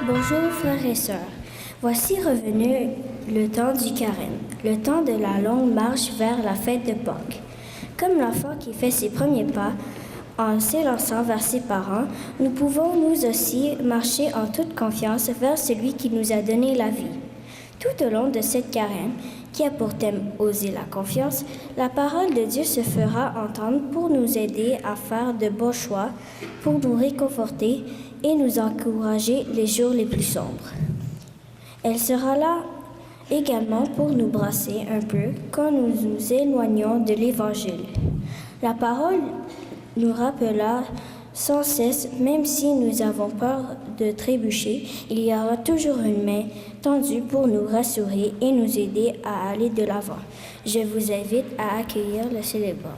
Bonjour frères et sœurs. Voici revenu le temps du carême, le temps de la longue marche vers la fête de Pâques. Comme l'enfant qui fait ses premiers pas en s'élançant vers ses parents, nous pouvons nous aussi marcher en toute confiance vers celui qui nous a donné la vie. Tout au long de cette carême, qui a pour thème « Oser la confiance », la parole de Dieu se fera entendre pour nous aider à faire de bons choix, pour nous réconforter et nous encourager les jours les plus sombres. Elle sera là également pour nous brasser un peu quand nous nous éloignons de l'Évangile. La parole nous rappellera sans cesse, même si nous avons peur de trébucher, il y aura toujours une main tendue pour nous rassurer et nous aider à aller de l'avant. Je vous invite à accueillir le célébrant.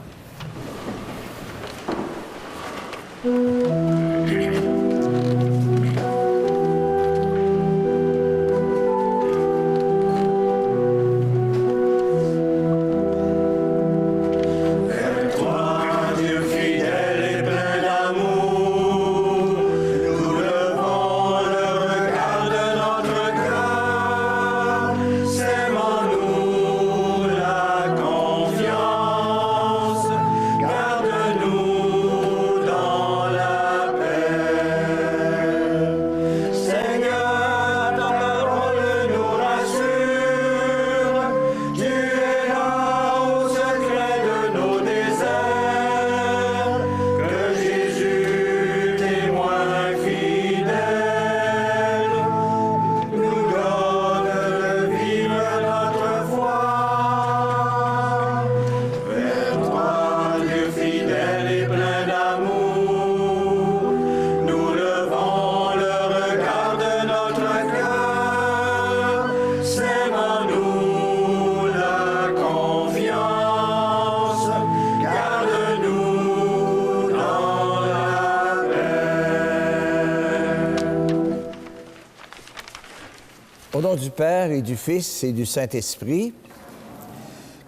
Au nom du Père et du Fils et du Saint-Esprit,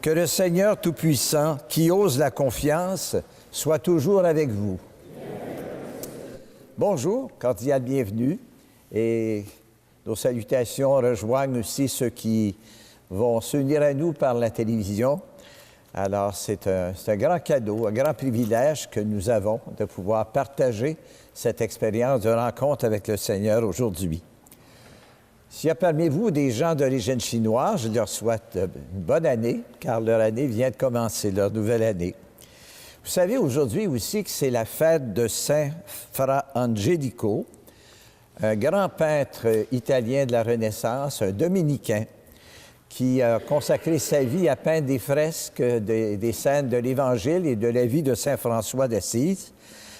que le Seigneur Tout-Puissant, qui ose la confiance, soit toujours avec vous. Bonjour, cordial bienvenue, et nos salutations rejoignent aussi ceux qui vont s'unir à nous par la télévision. Alors, c'est un grand cadeau, un grand privilège que nous avons de pouvoir partager cette expérience de rencontre avec le Seigneur aujourd'hui. S'il y a parmi vous des gens d'origine chinoise, je leur souhaite une bonne année, car leur année vient de commencer, leur nouvelle année. Vous savez aujourd'hui aussi que c'est la fête de Saint Fra Angelico, un grand peintre italien de la Renaissance, un dominicain, qui a consacré sa vie à peindre des fresques, des scènes de l'Évangile et de la vie de Saint François d'Assise.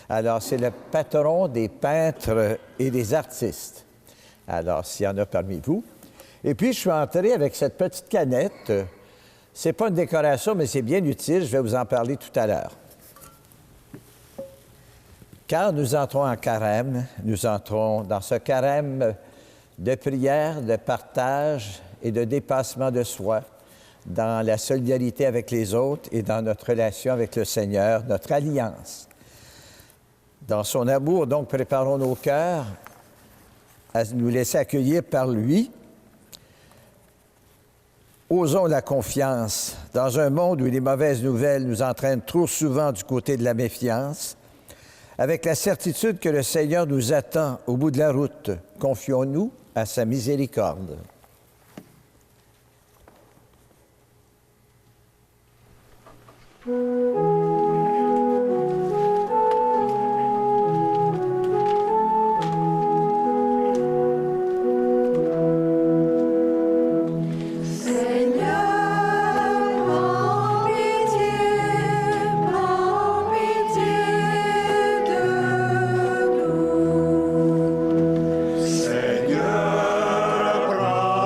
Alors, c'est le patron des peintres et des artistes. Alors, s'il y en a parmi vous. Et puis, je suis entré avec cette petite canette. C'est pas une décoration, mais c'est bien utile. Je vais vous en parler tout à l'heure. Quand nous entrons en carême, nous entrons dans ce carême de prière, de partage et de dépassement de soi, dans la solidarité avec les autres et dans notre relation avec le Seigneur, notre alliance. Dans son amour, donc, préparons nos cœurs à nous laisser accueillir par lui. Osons la confiance dans un monde où les mauvaises nouvelles nous entraînent trop souvent du côté de la méfiance. Avec la certitude que le Seigneur nous attend au bout de la route, confions-nous à sa miséricorde. Seigneur, prends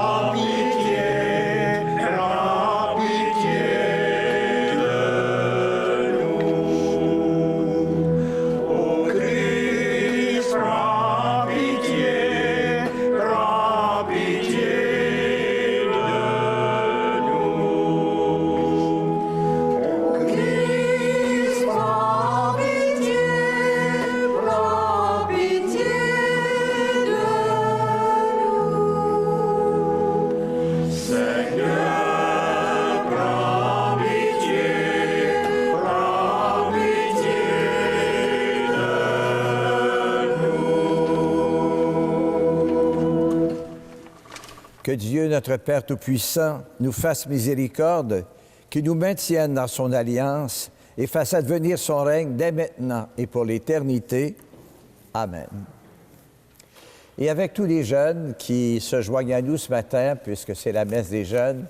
Que Dieu, notre Père Tout-Puissant, nous fasse miséricorde, qu'il nous maintienne dans son alliance et fasse advenir son règne dès maintenant et pour l'éternité. Amen. Et avec tous les jeunes qui se joignent à nous ce matin, puisque c'est la messe des jeunes,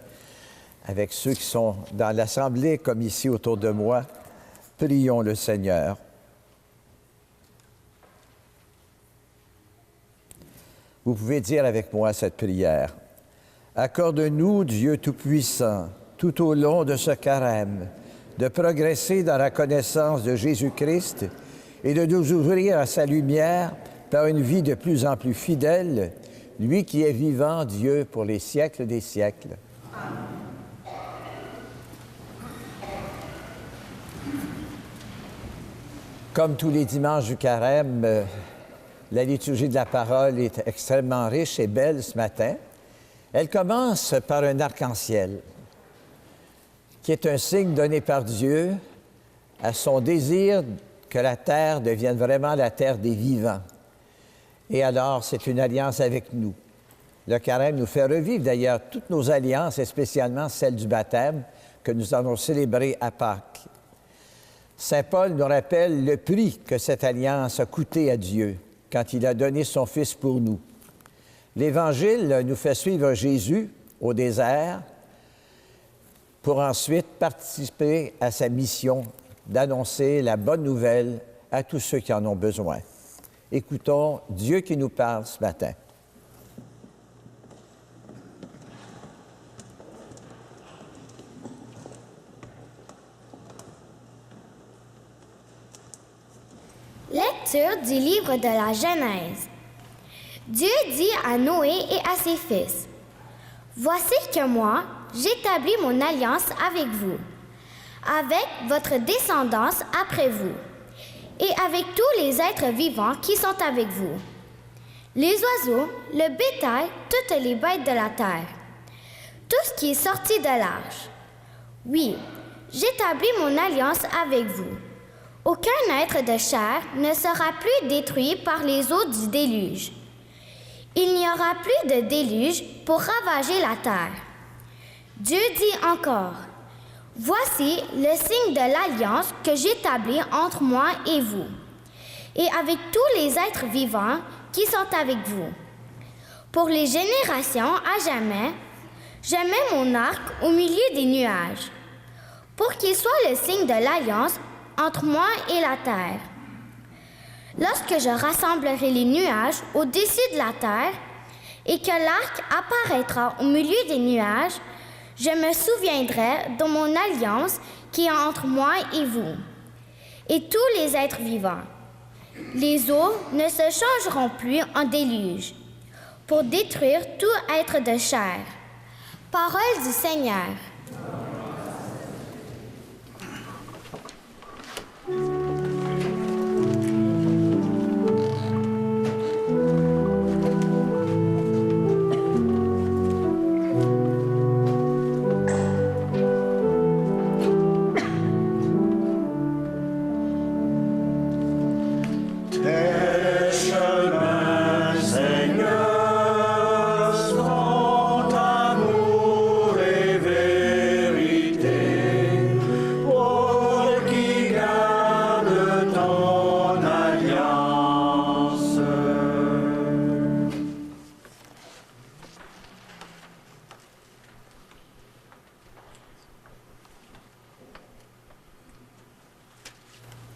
avec ceux qui sont dans l'Assemblée comme ici autour de moi, prions le Seigneur. Vous pouvez dire avec moi cette prière. Accorde-nous, Dieu Tout-Puissant, tout au long de ce carême, de progresser dans la connaissance de Jésus-Christ et de nous ouvrir à sa lumière par une vie de plus en plus fidèle, lui qui est vivant, Dieu, pour les siècles des siècles. Comme tous les dimanches du carême, la liturgie de la parole est extrêmement riche et belle ce matin. Elle commence par un arc-en-ciel, qui est un signe donné par Dieu à son désir que la terre devienne vraiment la terre des vivants. Et alors, c'est une alliance avec nous. Le carême nous fait revivre d'ailleurs toutes nos alliances, et spécialement celle du baptême que nous allons célébrer à Pâques. Saint Paul nous rappelle le prix que cette alliance a coûté à Dieu quand il a donné son Fils pour nous. L'Évangile nous fait suivre Jésus au désert pour ensuite participer à sa mission d'annoncer la bonne nouvelle à tous ceux qui en ont besoin. Écoutons Dieu qui nous parle ce matin. Lecture du livre de la Genèse. Dieu dit à Noé et à ses fils, « Voici que moi, j'établis mon alliance avec vous, avec votre descendance après vous, et avec tous les êtres vivants qui sont avec vous, les oiseaux, le bétail, toutes les bêtes de la terre, tout ce qui est sorti de l'arche. Oui, j'établis mon alliance avec vous. Aucun être de chair ne sera plus détruit par les eaux du déluge. Il n'y aura plus de déluge pour ravager la terre. » Dieu dit encore, « Voici le signe de l'alliance que j'établis entre moi et vous, et avec tous les êtres vivants qui sont avec vous. Pour les générations à jamais, je mets mon arc au milieu des nuages, pour qu'il soit le signe de l'alliance entre moi et la terre. Lorsque je rassemblerai les nuages au-dessus de la terre et que l'arc apparaîtra au milieu des nuages, je me souviendrai de mon alliance qui est entre moi et vous, et tous les êtres vivants. Les eaux ne se changeront plus en déluge, pour détruire tout être de chair. » Parole du Seigneur.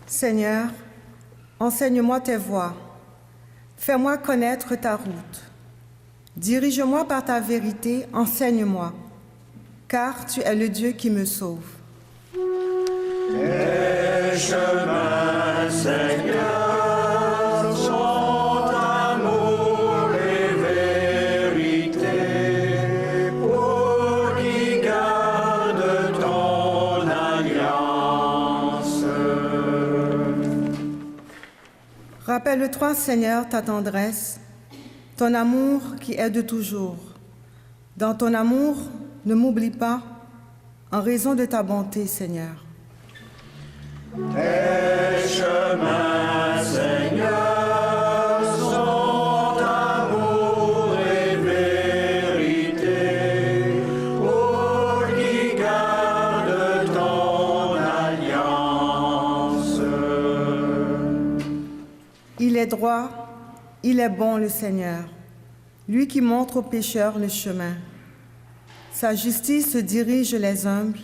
Seigneur, enseigne-moi tes voies, fais-moi connaître ta route. Dirige-moi par ta vérité, enseigne-moi, car tu es le Dieu qui me sauve. Tes chemins, Seigneur, sont amour et vérité, pour qui garde ton alliance. Rappelle-toi, Seigneur, ta tendresse, ton amour qui est de toujours. Dans ton amour, ne m'oublie pas, en raison de ta bonté, Seigneur. Tes chemins, Seigneur, sont amour et vérité, Il est droit, il est bon le Seigneur, lui qui montre aux pécheurs le chemin. Sa justice dirige les humbles,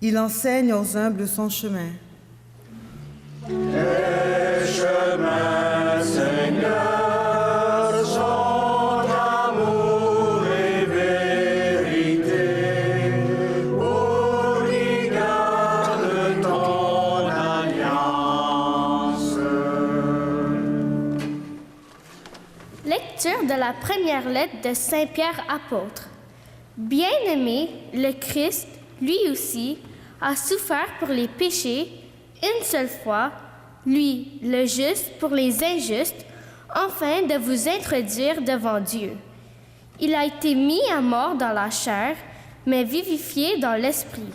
il enseigne aux humbles son chemin. Les chemins, Seigneur, sont amour et vérité. Oublie, garde ton alliance. Lecture de la première lettre de Saint Pierre apôtre. Bien-aimé, le Christ, lui aussi, a souffert pour les péchés une seule fois, lui, le juste, pour les injustes, afin de vous introduire devant Dieu. Il a été mis à mort dans la chair, mais vivifié dans l'esprit.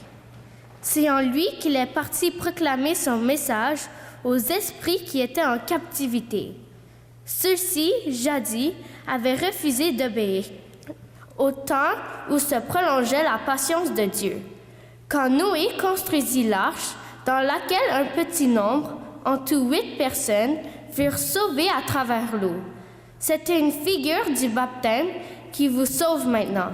C'est en lui qu'il est parti proclamer son message aux esprits qui étaient en captivité. Ceux-ci, jadis, avaient refusé d'obéir, au temps où se prolongeait la patience de Dieu. Quand Noé construisit l'arche, dans laquelle un petit nombre, en tout 8 personnes, furent sauvées à travers l'eau. C'était une figure du baptême qui vous sauve maintenant.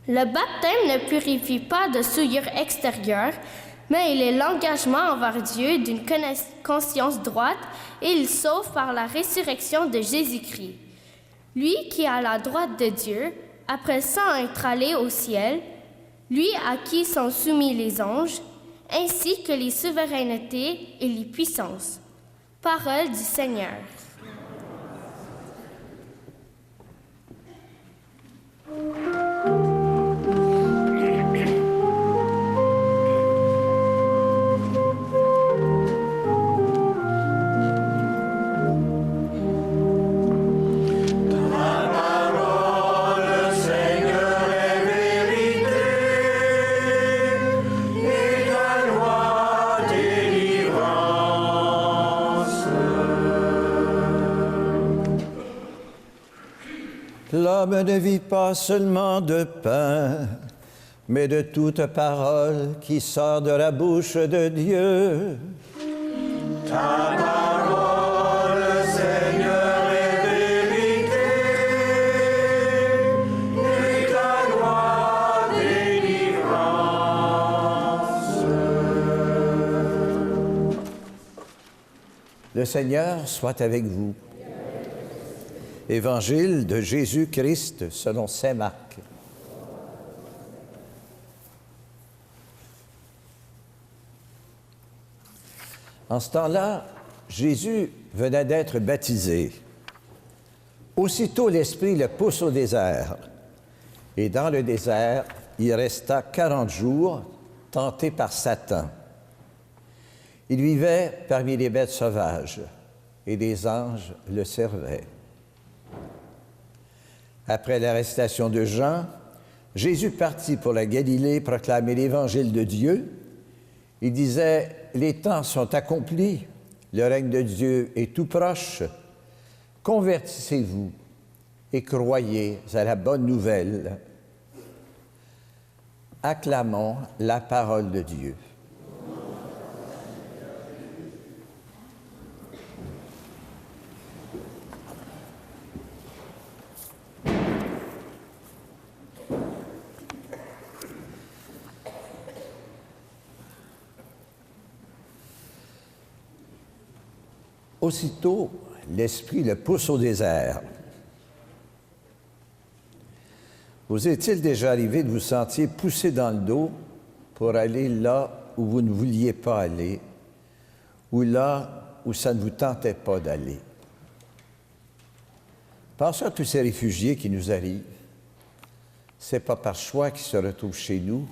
Le baptême ne purifie pas de souillure extérieure, mais il est l'engagement envers Dieu d'une conscience droite et il sauve par la résurrection de Jésus-Christ. Lui qui est à la droite de Dieu, après s'en être allé au ciel, lui à qui sont soumis les anges, ainsi que les souverainetés et les puissances. Parole du Seigneur. L'homme ne vit pas seulement de pain, mais de toute parole qui sort de la bouche de Dieu. Ta parole, Seigneur, est vérité, et ta loi délivrance. Le Seigneur soit avec vous. Évangile de Jésus-Christ selon saint Marc. En ce temps-là, Jésus venait d'être baptisé. Aussitôt l'Esprit le pousse au désert. Et dans le désert, il resta 40 jours, tenté par Satan. Il vivait parmi les bêtes sauvages, et des anges le servaient. Après l'arrestation de Jean, Jésus partit pour la Galilée proclamer l'Évangile de Dieu. Il disait, « Les temps sont accomplis, le règne de Dieu est tout proche. Convertissez-vous et croyez à la bonne nouvelle. » Acclamons la parole de Dieu. Aussitôt, l'Esprit le pousse au désert. Vous est-il déjà arrivé de vous sentir poussé dans le dos pour aller là où vous ne vouliez pas aller, ou là où ça ne vous tentait pas d'aller? Pensons à tous ces réfugiés qui nous arrivent. Ce n'est pas par choix qu'ils se retrouvent chez nous,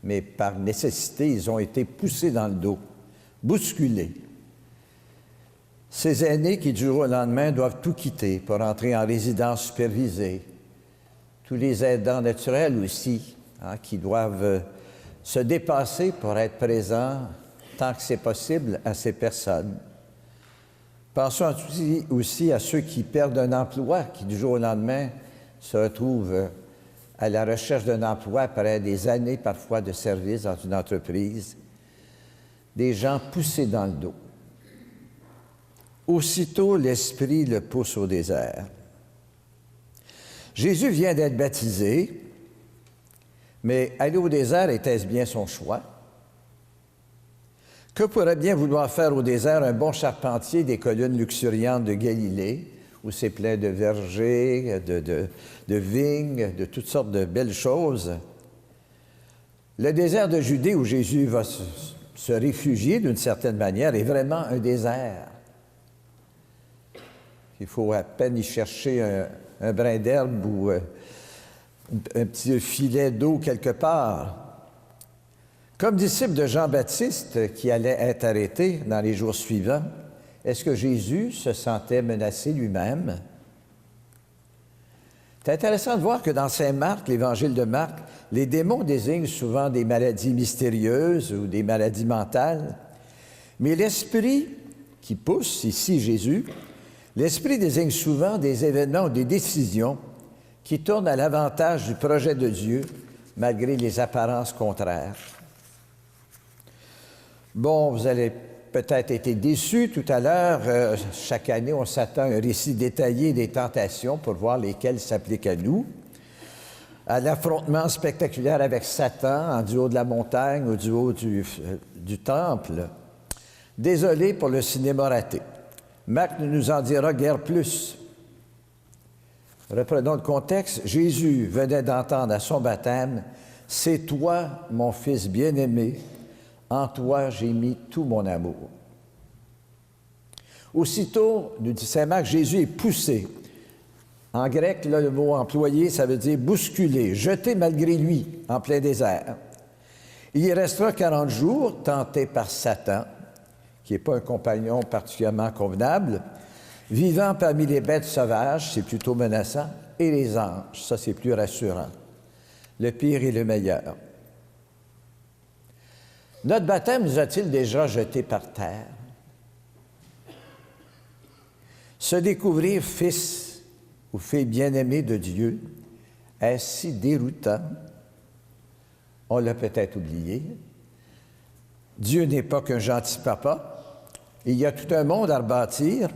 mais par nécessité, ils ont été poussés dans le dos, bousculés. Ces aînés qui, du jour au lendemain, doivent tout quitter pour entrer en résidence supervisée. Tous les aidants naturels aussi, qui doivent se dépasser pour être présents tant que c'est possible à ces personnes. Pensons aussi à ceux qui perdent un emploi, qui, du jour au lendemain, se retrouvent à la recherche d'un emploi après des années parfois de service dans une entreprise. Des gens poussés dans le dos. Aussitôt, l'Esprit le pousse au désert. Jésus vient d'être baptisé, mais aller au désert était-ce bien son choix? Que pourrait bien vouloir faire au désert un bon charpentier des collines luxuriantes de Galilée, où c'est plein de vergers, de vignes, de toutes sortes de belles choses? Le désert de Judée, où Jésus va se réfugier d'une certaine manière, est vraiment un désert. Il faut à peine y chercher un brin d'herbe ou un petit filet d'eau quelque part. Comme disciple de Jean-Baptiste qui allait être arrêté dans les jours suivants, est-ce que Jésus se sentait menacé lui-même? C'est intéressant de voir que dans Saint Marc, l'Évangile de Marc, les démons désignent souvent des maladies mystérieuses ou des maladies mentales, mais l'esprit qui pousse, ici Jésus, l'esprit désigne souvent des événements ou des décisions qui tournent à l'avantage du projet de Dieu, malgré les apparences contraires. Bon, vous allez peut-être été déçus tout à l'heure. Chaque année, on s'attend à un récit détaillé des tentations pour voir lesquelles s'appliquent à nous. À l'affrontement spectaculaire avec Satan en du haut de la montagne ou du haut du temple. Désolé pour le cinéma raté. Marc ne nous en dira guère plus. Reprenons le contexte. Jésus venait d'entendre à son baptême « C'est toi, mon Fils bien-aimé, en toi j'ai mis tout mon amour. » Aussitôt, nous dit saint Marc, Jésus est poussé. En grec, là, le mot employé, ça veut dire bousculer, jeté malgré lui en plein désert. Il y restera 40 jours, tenté par Satan, qui n'est pas un compagnon particulièrement convenable, vivant parmi les bêtes sauvages, c'est plutôt menaçant, et les anges, ça c'est plus rassurant. Le pire et le meilleur. Notre baptême nous a-t-il déjà jetés par terre? Se découvrir fils ou fille bien-aimée de Dieu est si déroutant, on l'a peut-être oublié. Dieu n'est pas qu'un gentil papa. Il y a tout un monde à rebâtir,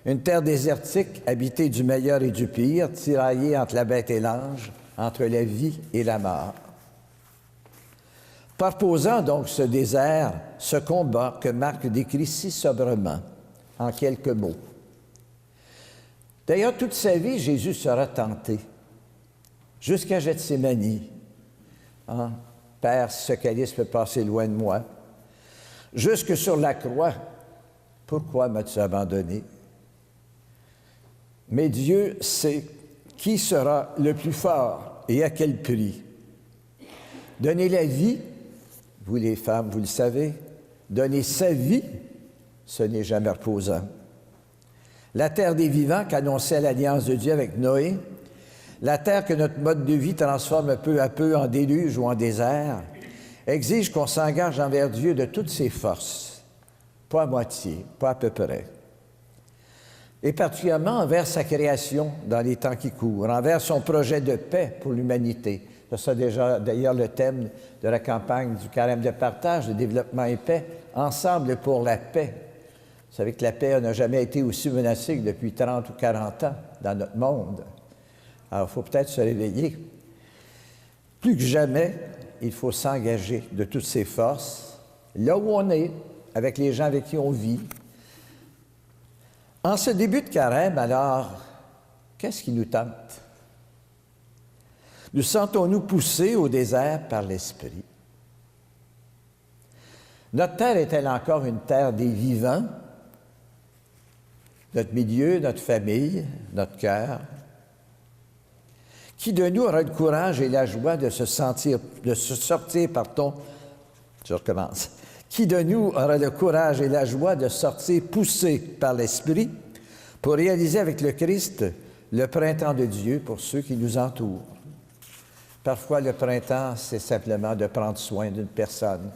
une terre désertique habitée du meilleur et du pire, tiraillée entre la bête et l'ange, entre la vie et la mort. Parposant donc ce désert, ce combat que Marc décrit si sobrement, en quelques mots. D'ailleurs, toute sa vie, Jésus sera tenté, jusqu'à Gethsémani. Hein? Père, si ce calice peut passer loin de moi. Jusque sur la croix, pourquoi m'as-tu abandonné? Mais Dieu sait qui sera le plus fort et à quel prix. Donner la vie, vous les femmes, vous le savez, donner sa vie, ce n'est jamais reposant. La terre des vivants qu'annonçait l'alliance de Dieu avec Noé, la terre que notre mode de vie transforme peu à peu en déluge ou en désert, exige qu'on s'engage envers Dieu de toutes ses forces, pas à moitié, pas à peu près. Et particulièrement envers sa création dans les temps qui courent, envers son projet de paix pour l'humanité. C'est déjà d'ailleurs le thème de la campagne du carême de partage, de développement et paix, ensemble pour la paix. Vous savez que la paix n'a jamais été aussi menacée que depuis 30 ou 40 ans dans notre monde. Alors, il faut peut-être se réveiller. Plus que jamais, il faut s'engager de toutes ses forces, là où on est, avec les gens avec qui on vit. En ce début de carême, alors, qu'est-ce qui nous tente? Nous sentons-nous poussés au désert par l'Esprit? Notre terre est-elle encore une terre des vivants? Notre milieu, notre famille, notre cœur? Qui de nous aura le courage et la joie de se sortir, je recommence. Qui de nous aura le courage et la joie de sortir poussé par l'Esprit pour réaliser avec le Christ le printemps de Dieu pour ceux qui nous entourent? Parfois, le printemps, c'est simplement de prendre soin d'une personne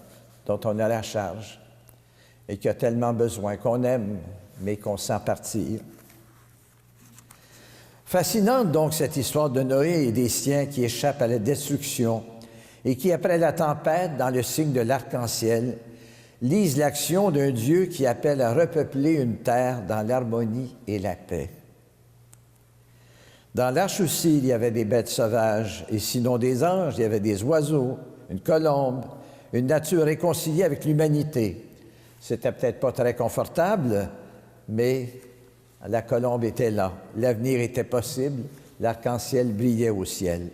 dont on a la charge et qui a tellement besoin, qu'on aime, mais qu'on sent partir. Fascinante donc cette histoire de Noé et des siens qui échappent à la destruction et qui, après la tempête, dans le signe de l'arc-en-ciel, lisent l'action d'un Dieu qui appelle à repeupler une terre dans l'harmonie et la paix. Dans l'arche aussi, il y avait des bêtes sauvages, et sinon des anges, il y avait des oiseaux, une colombe, une nature réconciliée avec l'humanité. C'était peut-être pas très confortable, mais la colombe était là. L'avenir était possible. L'arc-en-ciel brillait au ciel.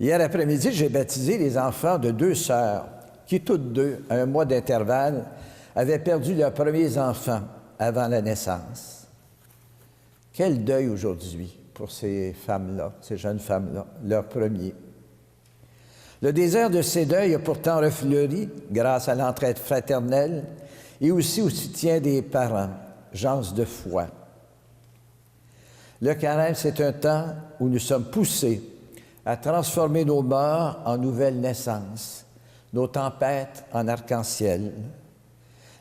Hier après-midi, j'ai baptisé les enfants de 2 sœurs qui, toutes deux, à un mois d'intervalle, avaient perdu leurs premiers enfants avant la naissance. Quel deuil aujourd'hui pour ces femmes-là, ces jeunes femmes-là, leur premier. Le désert de ces deuils a pourtant refleuri grâce à l'entraide fraternelle et aussi au soutien des parents, gens de foi. Le carême, c'est un temps où nous sommes poussés à transformer nos morts en nouvelles naissances, nos tempêtes en arc-en-ciel.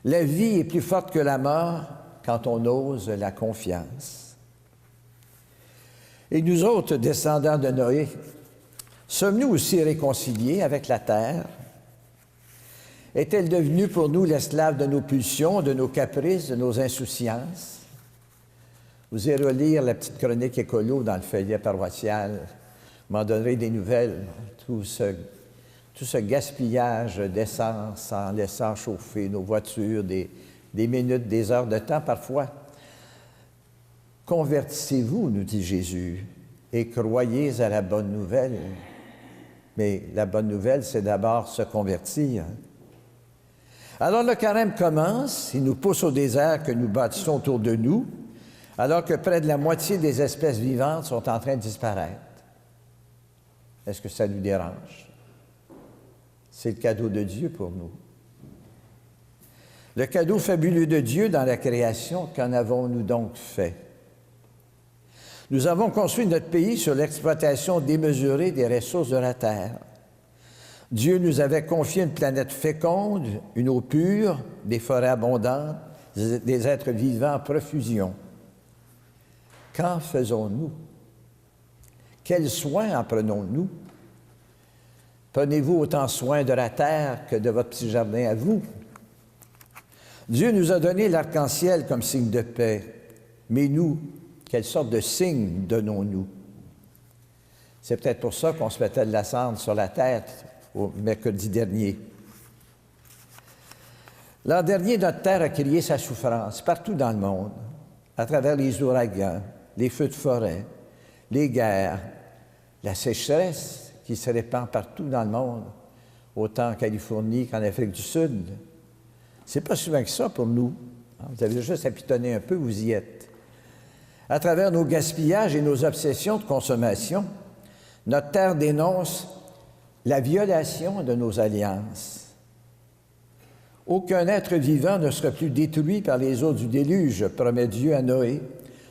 La vie est plus forte que la mort quand on ose la confiance. Et nous autres, descendants de Noé, sommes-nous aussi réconciliés avec la terre? Est-elle devenue pour nous l'esclave de nos pulsions, de nos caprices, de nos insouciances? Vous irez relire la petite chronique écolo dans le feuillet paroissial. M'en donnerez des nouvelles. Tout ce gaspillage d'essence en laissant chauffer nos voitures des minutes, des heures de temps parfois. Convertissez-vous, nous dit Jésus, et croyez à la bonne nouvelle. Mais la bonne nouvelle, c'est d'abord se convertir. Alors le carême commence, il nous pousse au désert que nous bâtissons autour de nous, alors que près de la moitié des espèces vivantes sont en train de disparaître. Est-ce que ça nous dérange? C'est le cadeau de Dieu pour nous. Le cadeau fabuleux de Dieu dans la création, qu'en avons-nous donc fait? Nous avons construit notre pays sur l'exploitation démesurée des ressources de la terre. Dieu nous avait confié une planète féconde, une eau pure, des forêts abondantes, des êtres vivants en profusion. Qu'en faisons-nous? Quels soins en prenons-nous? Prenez-vous autant soin de la terre que de votre petit jardin à vous? Dieu nous a donné l'arc-en-ciel comme signe de paix, mais nous, quelle sorte de signe donnons-nous? C'est peut-être pour ça qu'on se mettait de la cendre sur la tête au mercredi dernier. L'an dernier, notre terre a crié sa souffrance partout dans le monde, à travers les ouragans, les feux de forêt, les guerres, la sécheresse qui se répand partout dans le monde, autant en Californie qu'en Afrique du Sud. C'est pas souvent que ça pour nous. Vous avez juste à pitonner un peu, vous y êtes. À travers nos gaspillages et nos obsessions de consommation, notre terre dénonce la violation de nos alliances. Aucun être vivant ne sera plus détruit par les eaux du déluge, promet Dieu à Noé,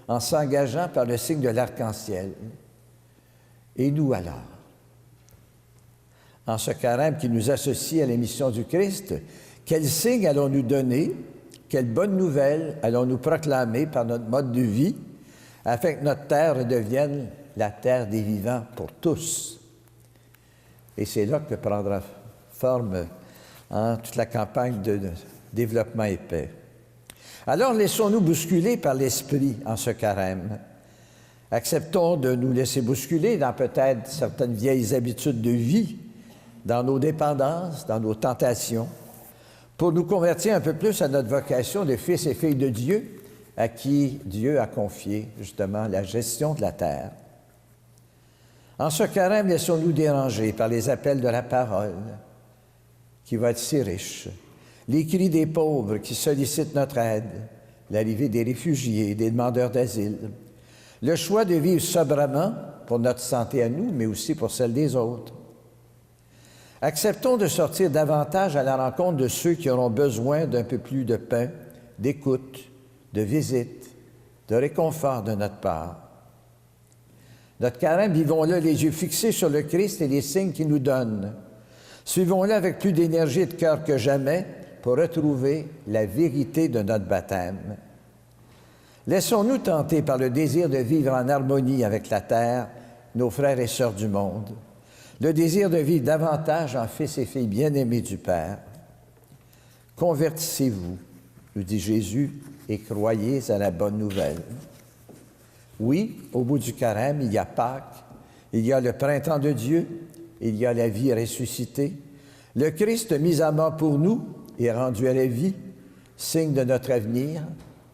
en s'engageant par le signe de l'arc-en-ciel. Et nous alors? En ce carême qui nous associe à l'émission du Christ, quel signe allons-nous donner, quelle bonne nouvelle allons-nous proclamer par notre mode de vie, afin que notre terre redevienne la terre des vivants pour tous? Et c'est là que prendra forme toute la campagne de développement et paix. Alors laissons-nous bousculer par l'Esprit en ce carême. Acceptons de nous laisser bousculer dans peut-être certaines vieilles habitudes de vie, dans nos dépendances, dans nos tentations, pour nous convertir un peu plus à notre vocation de fils et filles de Dieu, à qui Dieu a confié justement la gestion de la terre. En ce carême, laissons-nous déranger par les appels de la parole, qui va être si riche, les cris des pauvres qui sollicitent notre aide, l'arrivée des réfugiés, des demandeurs d'asile, le choix de vivre sobrement pour notre santé à nous, mais aussi pour celle des autres. Acceptons de sortir davantage à la rencontre de ceux qui auront besoin d'un peu plus de pain, d'écoute, de visite, de réconfort de notre part. Notre carême, vivons-le les yeux fixés sur le Christ et les signes qu'il nous donne. Suivons-le avec plus d'énergie et de cœur que jamais pour retrouver la vérité de notre baptême. Laissons-nous tenter par le désir de vivre en harmonie avec la terre, nos frères et sœurs du monde, le désir de vivre davantage en fils et filles bien-aimés du Père. Convertissez-vous, nous dit Jésus, et croyez à la bonne nouvelle. Oui, au bout du carême, il y a Pâques, il y a le printemps de Dieu, il y a la vie ressuscitée. Le Christ mis à mort pour nous et rendu à la vie, signe de notre avenir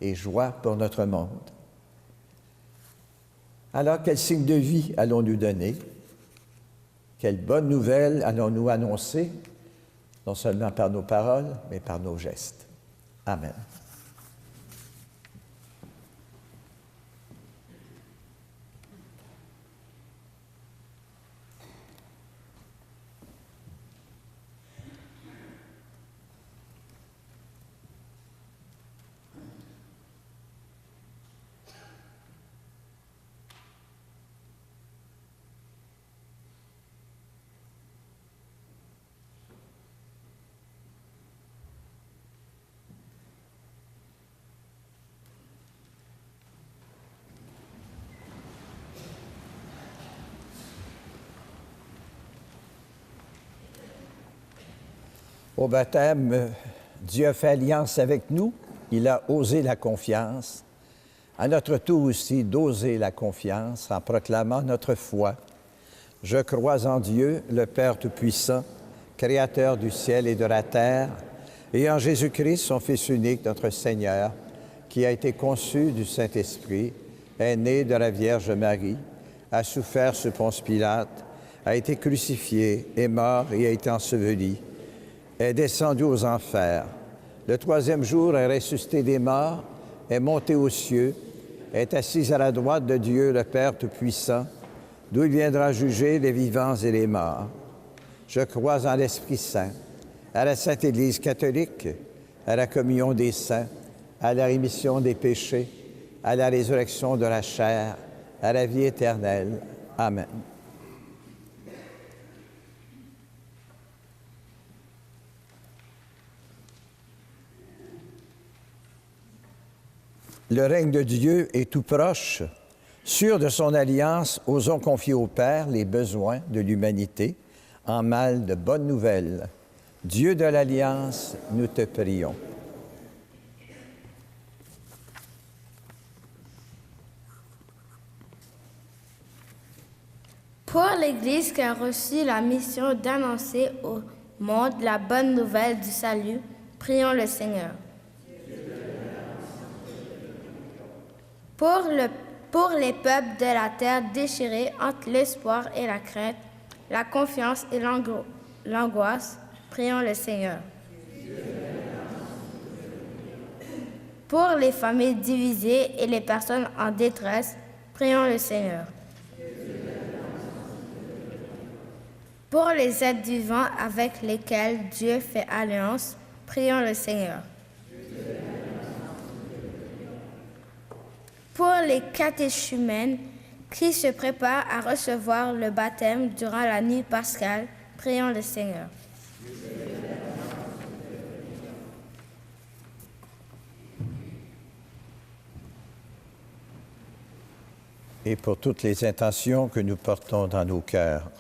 et joie pour notre monde. Alors, quel signe de vie allons-nous donner? Quelle bonne nouvelle allons-nous annoncer, non seulement par nos paroles, mais par nos gestes? Amen. Au baptême, Dieu a fait alliance avec nous, il a osé la confiance. À notre tour aussi d'oser la confiance en proclamant notre foi. Je crois en Dieu, le Père Tout-Puissant, Créateur du ciel et de la terre, et en Jésus-Christ, son Fils unique, notre Seigneur, qui a été conçu du Saint-Esprit, est né de la Vierge Marie, a souffert sous Ponce Pilate, a été crucifié, est mort et a été enseveli, est descendu aux enfers. Le troisième jour est ressuscité des morts, est monté aux cieux, est assis à la droite de Dieu, le Père Tout-Puissant, d'où il viendra juger les vivants et les morts. Je crois en l'Esprit Saint, à la Sainte Église catholique, à la communion des saints, à la rémission des péchés, à la résurrection de la chair, à la vie éternelle. Amen. Le règne de Dieu est tout proche. Sûrs de son alliance, osons confier au Père les besoins de l'humanité en mal de bonnes nouvelles. Dieu de l'Alliance, nous te prions. Pour l'Église qui a reçu la mission d'annoncer au monde la bonne nouvelle du salut, prions le Seigneur. Pour les peuples de la terre déchirés entre l'espoir et la crainte, la confiance et l'angoisse, prions le Seigneur. Pour les familles divisées et les personnes en détresse, prions le Seigneur. Pour les êtres vivants avec lesquels Dieu fait alliance, prions le Seigneur. Pour les catéchumènes qui se préparent à recevoir le baptême durant la nuit pascale, prions le Seigneur. Et pour toutes les intentions que nous portons dans nos cœurs.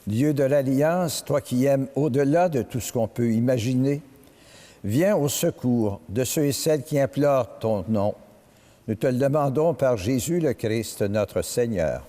Dieu de l'Alliance, toi qui aimes au-delà de tout ce qu'on peut imaginer, viens au secours de ceux et celles qui implorent ton nom. Nous te le demandons par Jésus le Christ, notre Seigneur.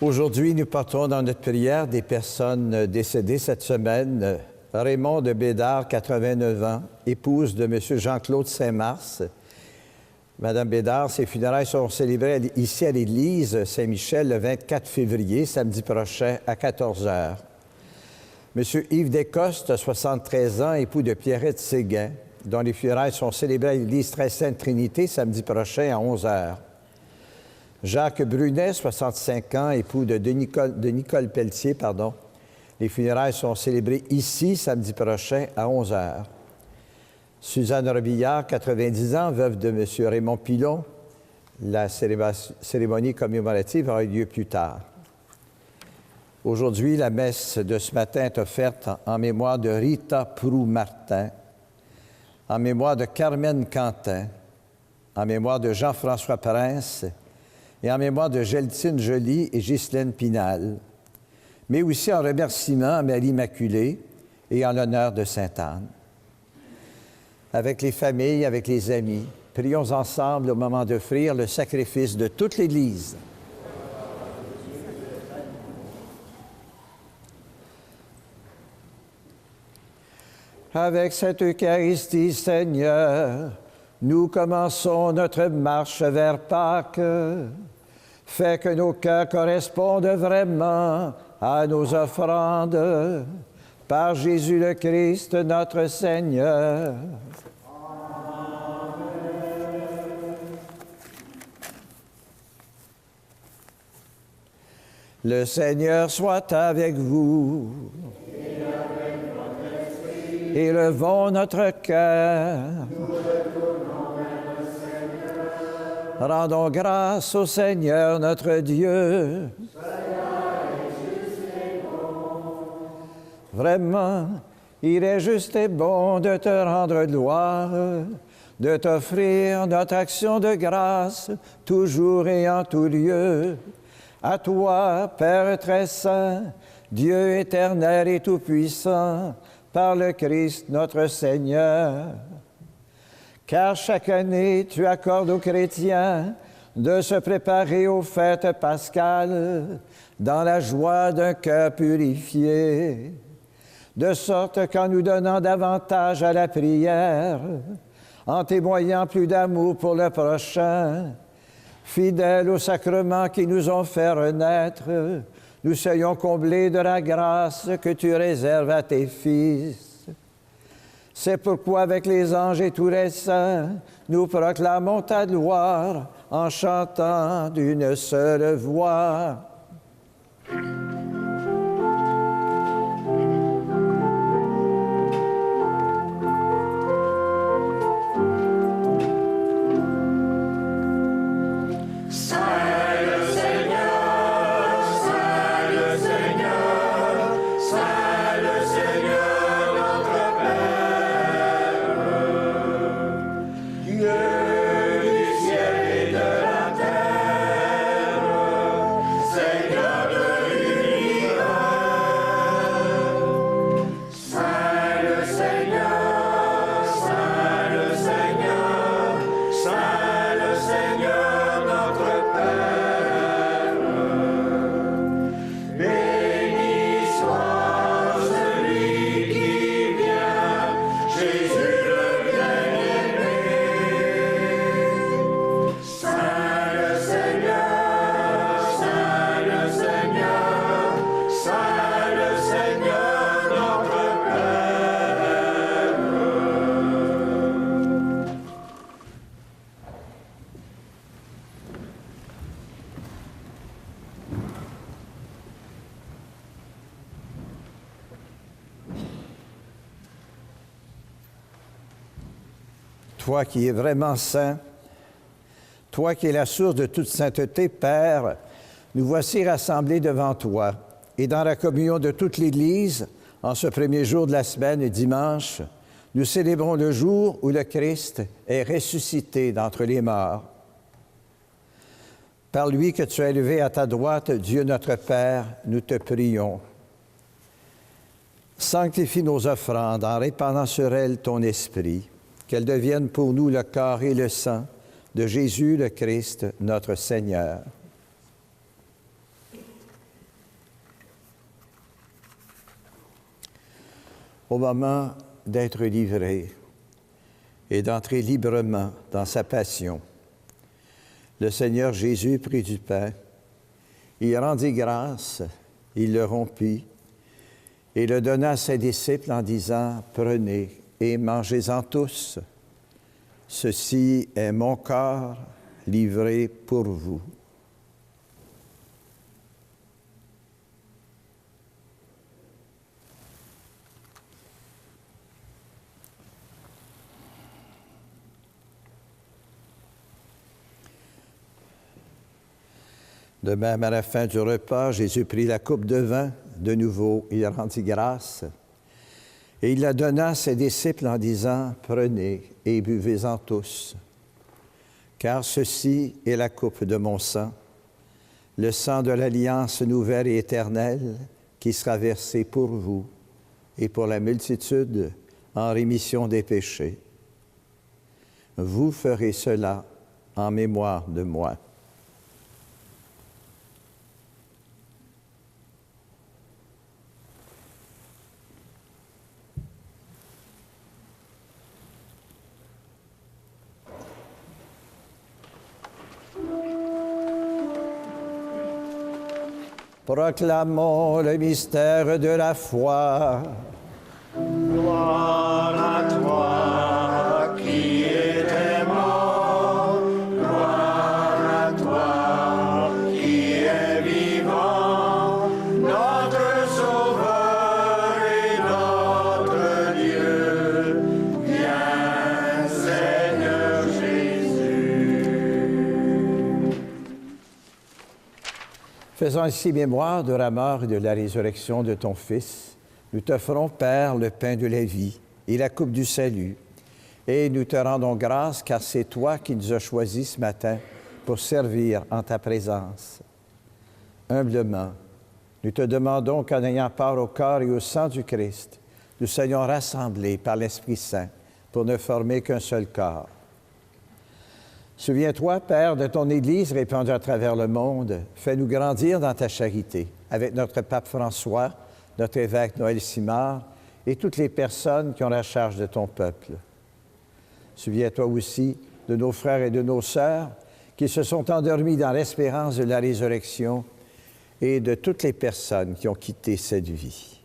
Aujourd'hui, nous portons dans notre prière des personnes décédées cette semaine. Raymond de Bédard, 89 ans, épouse de M. Jean-Claude Saint-Mars. Madame Bédard, ses funérailles seront célébrées ici à l'église Saint-Michel le 24 février, samedi prochain, à 14 h. M. Yves Descostes, 73 ans, époux de Pierrette Séguin, dont les funérailles sont célébrées à l'église Très-Sainte-Trinité, samedi prochain, à 11 h. Jacques Brunet, 65 ans, époux de Nicole Pelletier, Les funérailles sont célébrées ici, samedi prochain, à 11 h. Suzanne Robillard, 90 ans, veuve de M. Raymond Pilon. La cérémonie commémorative aura lieu plus tard. Aujourd'hui, la messe de ce matin est offerte en mémoire de Rita Proux-Martin, en mémoire de Carmen Quentin, en mémoire de Jean-François Prince et en mémoire de Geltine Joly et Ghislaine Pinal, mais aussi en remerciement à Marie Immaculée et en l'honneur de Sainte-Anne. Avec les familles, avec les amis, prions ensemble au moment d'offrir le sacrifice de toute l'Église. Avec cette Eucharistie, Seigneur, nous commençons notre marche vers Pâques. Fais que nos cœurs correspondent vraiment à nos offrandes. Par Jésus le Christ, notre Seigneur. Le Seigneur soit avec vous. Élevons notre cœur. Rendons grâce au Seigneur notre Dieu. Vraiment, il est juste et bon de te rendre gloire, de t'offrir notre action de grâce, toujours et en tout lieu. À toi, Père très saint, Dieu éternel et tout-puissant, par le Christ notre Seigneur. Car chaque année, tu accordes aux chrétiens de se préparer aux fêtes pascales dans la joie d'un cœur purifié, de sorte qu'en nous donnant davantage à la prière, en témoignant plus d'amour pour le prochain, fidèles aux sacrements qui nous ont fait renaître, nous soyons comblés de la grâce que tu réserves à tes fils. C'est pourquoi, avec les anges et tous les saints, nous proclamons ta gloire en chantant d'une seule voix. Toi qui es vraiment saint, toi qui es la source de toute sainteté, Père, nous voici rassemblés devant toi. Et dans la communion de toute l'Église, en ce premier jour de la semaine, dimanche, nous célébrons le jour où le Christ est ressuscité d'entre les morts. Par lui que tu as élevé à ta droite, Dieu notre Père, nous te prions. Sanctifie nos offrandes en répandant sur elles ton esprit, qu'elles deviennent pour nous le corps et le sang de Jésus le Christ, notre Seigneur. au moment d'être livré et d'entrer librement dans sa passion, le Seigneur Jésus prit du pain, il rendit grâce, il le rompit et le donna à ses disciples en disant, « Prenez et mangez-en tous. Ceci est mon corps livré pour vous. » De même, à la fin du repas, Jésus prit la coupe de vin. De nouveau, il rendit grâce. Et il la donna à ses disciples en disant, « Prenez et buvez-en tous. Car ceci est la coupe de mon sang, le sang de l'alliance nouvelle et éternelle qui sera versé pour vous et pour la multitude en rémission des péchés. Vous ferez cela en mémoire de moi. » Proclamons le mystère de la foi. Gloire à toi qui es mort, gloire à toi qui es vivant, notre Sauveur et notre Dieu. Viens, Seigneur Jésus. Faisons ici mémoire de la mort et de la résurrection de ton Fils. Nous t'offrons, Père, le pain de la vie et la coupe du salut. Et nous te rendons grâce car c'est toi qui nous as choisis ce matin pour servir en ta présence. Humblement, nous te demandons qu'en ayant part au corps et au sang du Christ, nous soyons rassemblés par l'Esprit Saint pour ne former qu'un seul corps. Souviens-toi, Père, de ton Église répandue à travers le monde. Fais-nous grandir dans ta charité avec notre pape François, notre évêque Noël Simard et toutes les personnes qui ont la charge de ton peuple. Souviens-toi aussi de nos frères et de nos sœurs qui se sont endormis dans l'espérance de la résurrection et de toutes les personnes qui ont quitté cette vie.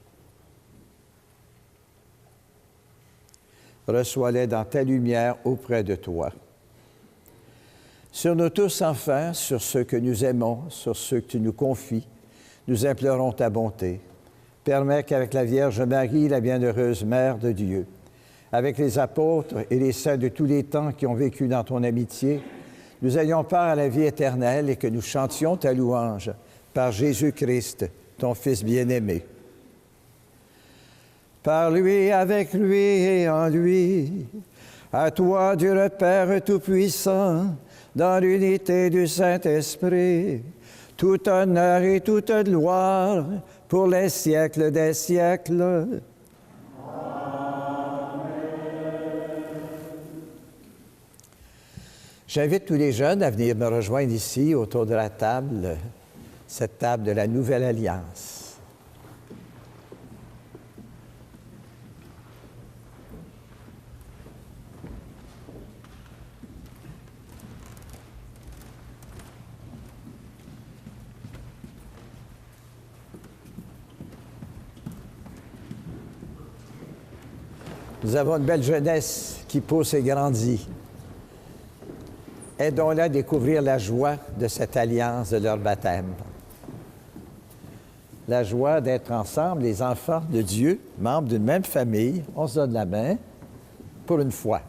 Reçois-les dans ta lumière auprès de toi. Sur nous tous, enfin, sur ceux que nous aimons, sur ceux que tu nous confies, nous implorons ta bonté. Permets qu'avec la Vierge Marie, la bienheureuse Mère de Dieu, avec les apôtres et les saints de tous les temps qui ont vécu dans ton amitié, nous ayons part à la vie éternelle et que nous chantions ta louange par Jésus-Christ, ton Fils bien-aimé. Par lui, avec lui et en lui, à toi, Dieu le Père Tout-Puissant, dans l'unité du Saint-Esprit, tout honneur et toute gloire pour les siècles des siècles. Amen. J'invite tous les jeunes à venir me rejoindre ici autour de la table, cette table de la Nouvelle Alliance. Nous avons une belle jeunesse qui pousse et grandit. Aidons-la à découvrir la joie de cette alliance de leur baptême. La joie d'être ensemble, les enfants de Dieu, membres d'une même famille. On se donne la main pour une fois.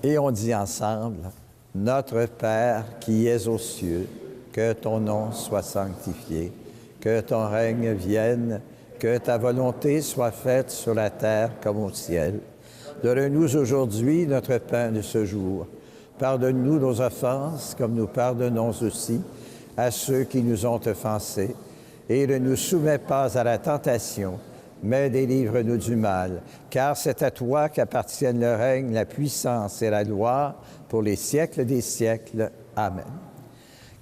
Et on dit ensemble, « Notre Père qui es aux cieux, que ton nom soit sanctifié. Que ton règne vienne, que ta volonté soit faite sur la terre comme au ciel. Donne-nous aujourd'hui notre pain de ce jour. Pardonne-nous nos offenses, comme nous pardonnons aussi à ceux qui nous ont offensés. Et ne nous soumets pas à la tentation, mais délivre-nous du mal. Car c'est à toi qu'appartiennent le règne, la puissance et la gloire pour les siècles des siècles. Amen.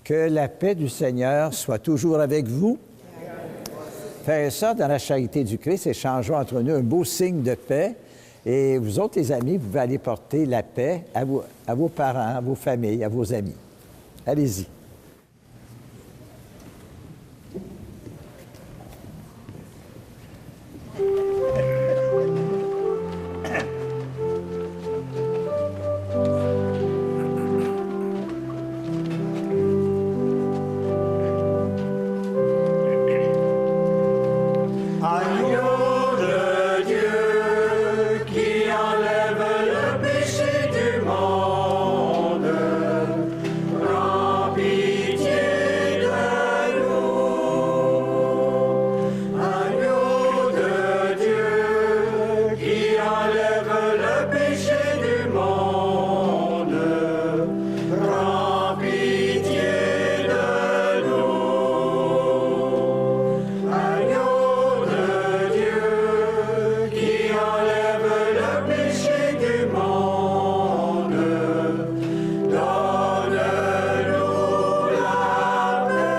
Que la paix du Seigneur soit toujours avec vous. Faire ça dans la charité du Christ, échangeons entre nous un beau signe de paix. Et vous autres, les amis, vous pouvez aller porter la paix à vos parents, à vos familles, à vos amis. Allez-y. Agneau de Dieu qui enlève le péché du monde, prends pitié de nous. Agneau de Dieu qui enlève le péché du monde, prends pitié de nous. Agneau de Dieu qui enlève le péché du monde, donne-nous la paix.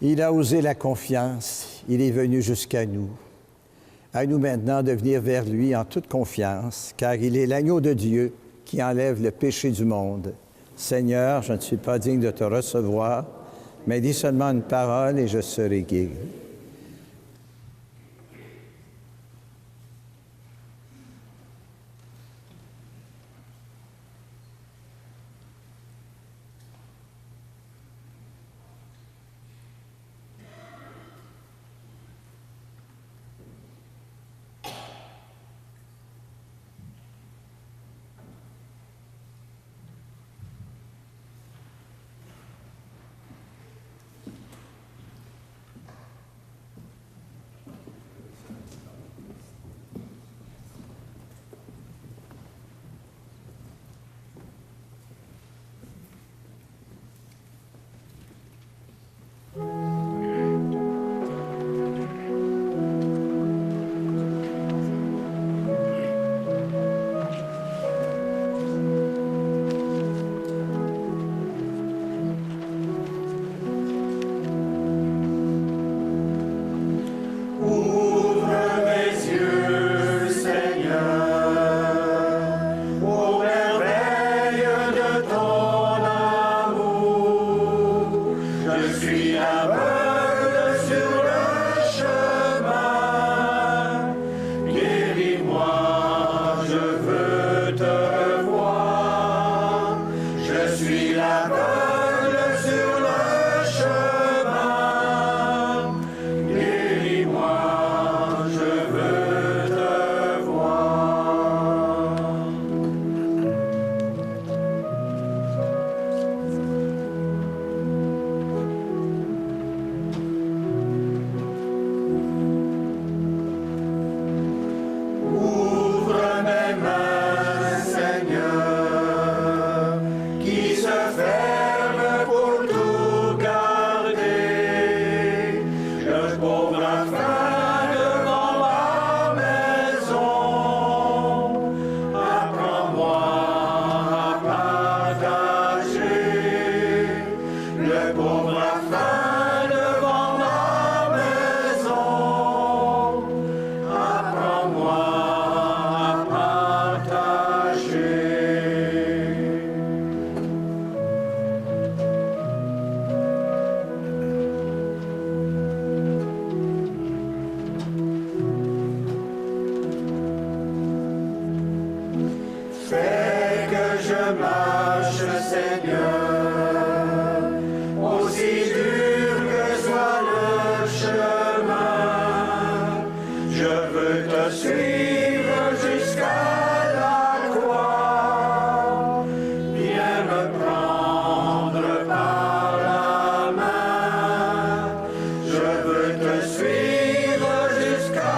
Il a osé la confiance, il est venu jusqu'à nous. À nous maintenant de venir vers lui en toute confiance, car il est l'agneau de Dieu qui enlève le péché du monde. Seigneur, je ne suis pas digne de te recevoir, mais dis seulement une parole et je serai guéri. Fais que je marche, Seigneur, aussi dur que soit le chemin. Je veux te suivre jusqu'à la croix. Viens me prendre par la main. Je veux te suivre jusqu'à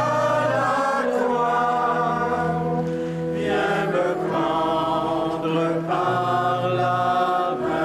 la croix. Viens me prendre par la main.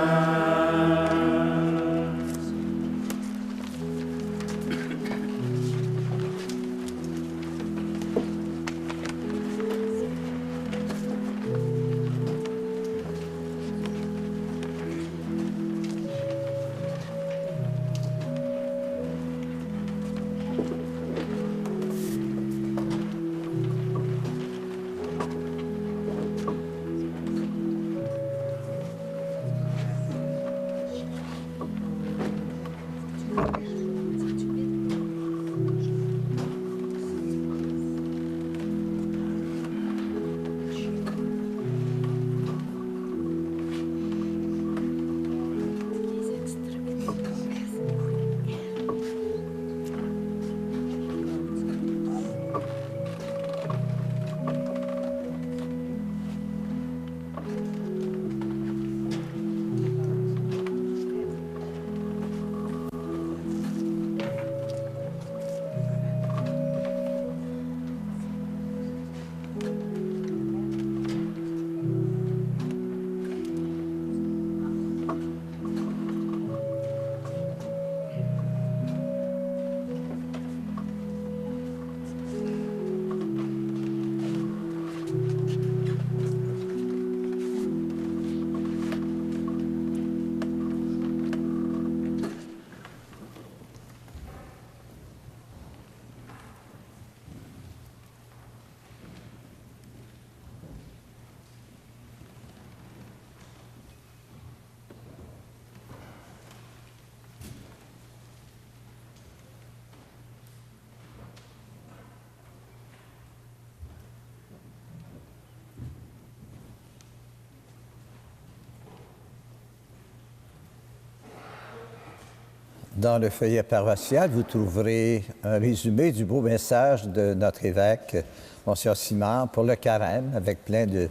Dans le feuillet paroissial, vous trouverez un résumé du beau message de notre évêque, Mgr Simard, pour le carême, avec plein de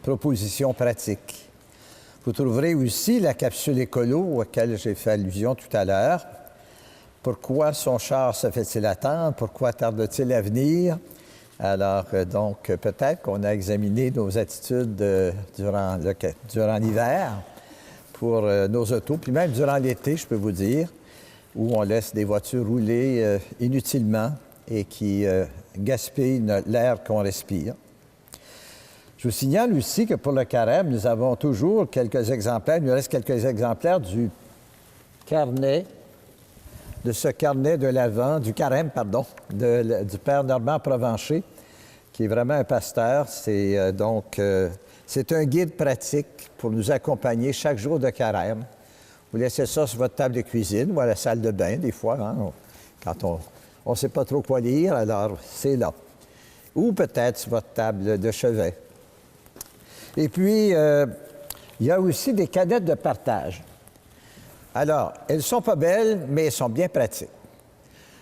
propositions pratiques. Vous trouverez aussi la capsule écolo auquel j'ai fait allusion tout à l'heure. Pourquoi son char se fait-il attendre? Pourquoi tarde-t-il à venir? Alors, donc, peut-être qu'on a examiné nos attitudes durant l'hiver pour nos autos, puis même durant l'été, je peux vous dire, où on laisse des voitures rouler inutilement et qui gaspillent l'air qu'on respire. Je vous signale aussi que pour le carême, nous avons toujours quelques exemplaires, il nous reste quelques exemplaires du carnet, de ce carnet de l'Avent, du carême, pardon, du Père Normand Provencher, qui est vraiment un pasteur. C'est c'est un guide pratique pour nous accompagner chaque jour de carême. Vous laissez ça sur votre table de cuisine ou à la salle de bain, des fois, hein, quand on ne sait pas trop quoi lire, alors c'est là. Ou peut-être sur votre table de chevet. Et puis, il y a aussi des canettes de partage. Alors, elles ne sont pas belles, mais elles sont bien pratiques.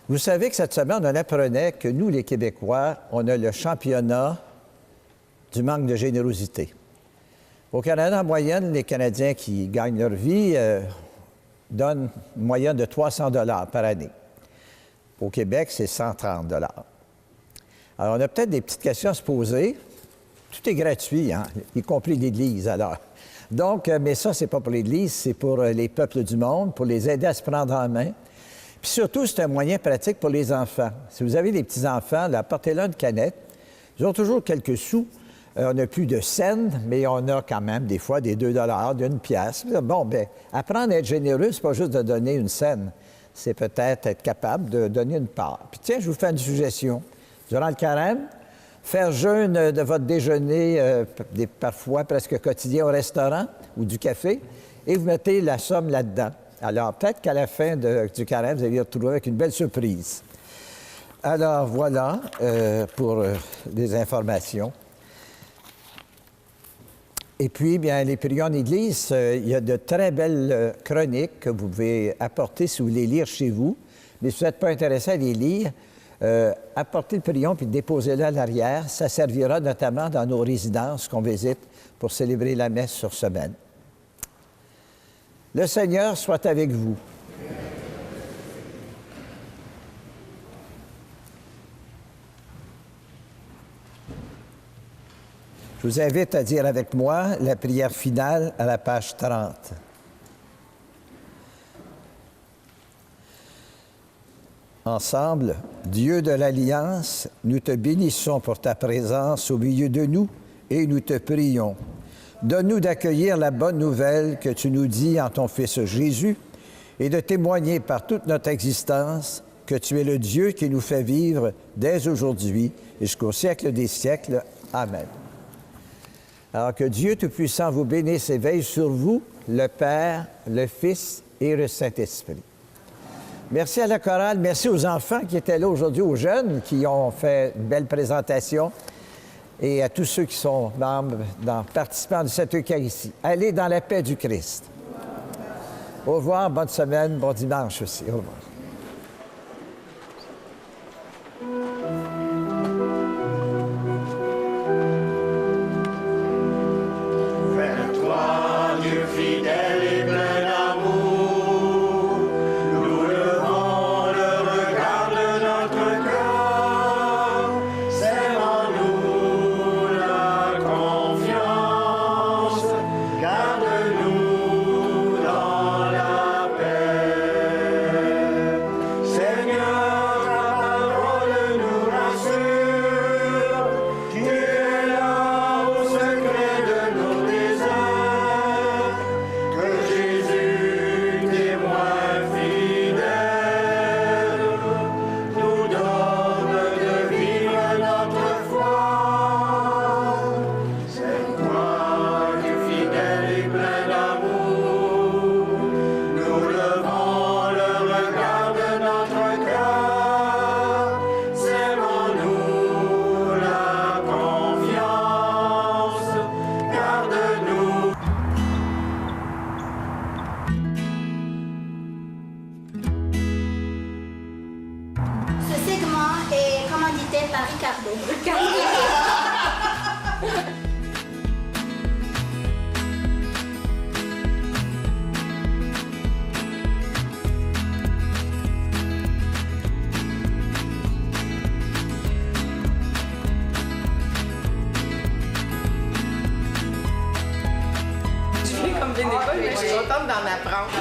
Vous savez que cette semaine, on apprenait que nous, les Québécois, on a le championnat du manque de générosité. Au Canada, en moyenne, les Canadiens qui gagnent leur vie donnent une moyenne de 300 $ par année. Au Québec, c'est 130 $. Alors, on a peut-être des petites questions à se poser. Tout est gratuit, hein, y compris l'Église, alors. Donc, mais ça, c'est pas pour l'Église, c'est pour les peuples du monde, pour les aider à se prendre en main. Puis surtout, c'est un moyen pratique pour les enfants. Si vous avez des petits-enfants, apportez-leur une canette. Ils ont toujours quelques sous. On n'a plus de scènes, mais on a quand même des fois des 2 $, d'une pièce. Bon, bien, apprendre à être généreux, c'est pas juste de donner une scène. C'est peut-être être capable de donner une part. Puis tiens, je vous fais une suggestion. Durant le carême, faire jeûne de votre déjeuner, parfois presque quotidien au restaurant ou du café, et vous mettez la somme là-dedans. Alors, peut-être qu'à la fin du carême, vous allez vous retrouver avec une belle surprise. Alors, voilà pour des informations. Et puis, bien, les prions en Église, il y a de très belles chroniques que vous pouvez apporter si vous voulez lire chez vous. Mais si vous n'êtes pas intéressé à les lire, apportez le prion puis déposez-le à l'arrière. Ça servira notamment dans nos résidences qu'on visite pour célébrer la messe sur semaine. Le Seigneur soit avec vous. Je vous invite à dire avec moi la prière finale à la page 30. Ensemble, Dieu de l'Alliance, nous te bénissons pour ta présence au milieu de nous et nous te prions. Donne-nous d'accueillir la bonne nouvelle que tu nous dis en ton Fils Jésus et de témoigner par toute notre existence que tu es le Dieu qui nous fait vivre dès aujourd'hui et jusqu'au siècle des siècles. Amen. Alors que Dieu Tout-Puissant vous bénisse et veille sur vous, le Père, le Fils et le Saint-Esprit. Merci à la chorale, merci aux enfants qui étaient là aujourd'hui, aux jeunes qui ont fait une belle présentation et à tous ceux qui sont membres, participants de cette Eucharistie. Allez dans la paix du Christ. Au revoir, bonne semaine, bon dimanche aussi. Au revoir.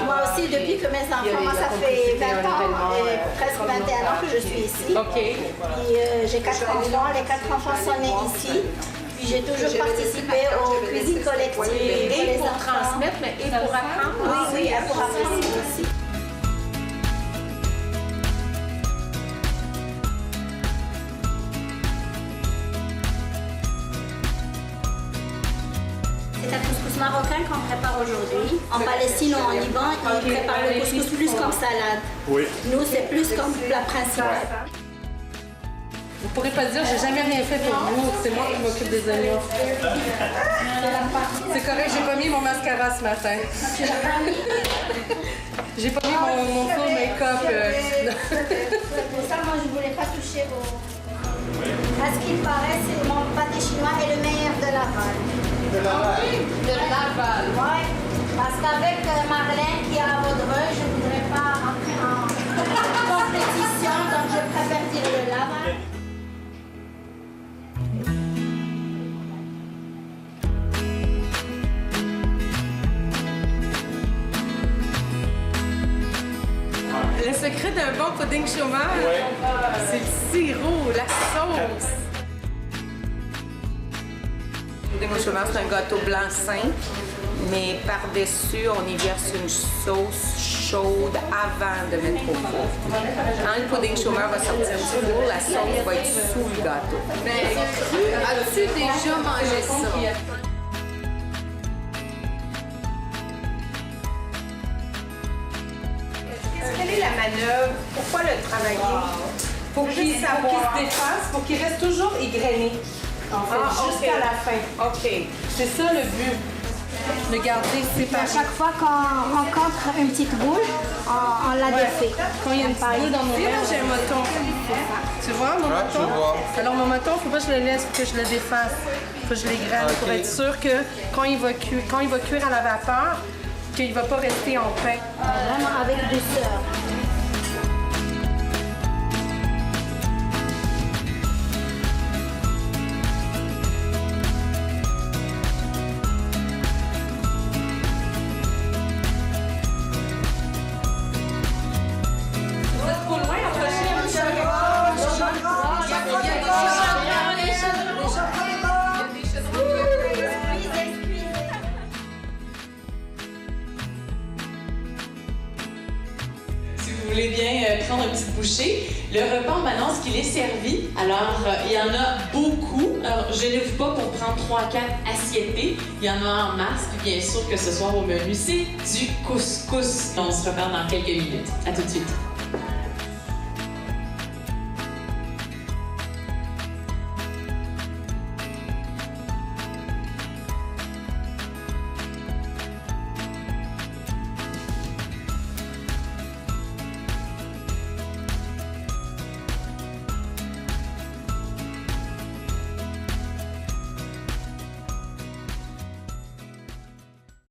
Moi aussi, depuis que mes enfants, moi ça fait 20 ans, presque 21 ans que je suis ici. Okay. Et j'ai 4 enfants, les 4 enfants sont nés ici. Puis j'ai toujours participé aux cuisines collectives. Et pour transmettre, mais et pour apprendre. Oui, pour apprendre aussi. C'est un couscous marocain qu'on prépare aujourd'hui. En Palestine ou en Liban, ils préparent le couscous plus comme salade. Oui. Nous, c'est plus comme plat principal. Vous ne pourrez pas dire, j'ai jamais rien fait pour vous, c'est moi qui m'occupe des oignons. C'est correct, j'ai pas mis mon mascara ce matin. J'ai pas mis mon full make-up. Pour ça, moi, je voulais pas toucher vos... À ce qu'il paraît, c'est mon pâté chinois est le meilleur de Laval. De Laval? De Laval. Oui, parce qu'avec Marlène qui est à Vaudreuil, je ne voudrais pas rentrer en compétition, donc je préfère dire le Laval. Le secret d'un bon pudding chômage, c'est le sirop, la sauce. Le pudding au chômage, c'est un gâteau blanc simple, mais par-dessus, on y verse une sauce chaude avant de mettre au four. Quand le pudding chômage va sortir du four, la sauce va être sous le gâteau. As-tu déjà mangé ça? Quelle est la manœuvre? Pourquoi le travailler? Pour qu'il se défasse, pour qu'il reste toujours égrené. En fait, juste jusqu'à la fin. OK. C'est ça le but. De garder séparé. À chaque fois qu'on rencontre une petite boule, on la défait. Quand il y a une petite boule dans mon verre, j'ai un moton. Tu vois mon moton? je vois. Alors mon moton, faut pas que je le laisse, faut que je le défasse. Faut que je l'égrène pour être sûr que quand il va cuire à la vapeur, qu'il va pas rester en pain. Vraiment avec douceur. Si vous voulez bien prendre une petite bouchée, le repas en m'annonce qu'il est servi. Alors, il y en a beaucoup. Alors, je ne vous pas pour prendre 3-4 assiettées. Il y en a en masse. Puis bien sûr que ce soir au menu, c'est du couscous. On se reparle dans quelques minutes. À tout de suite.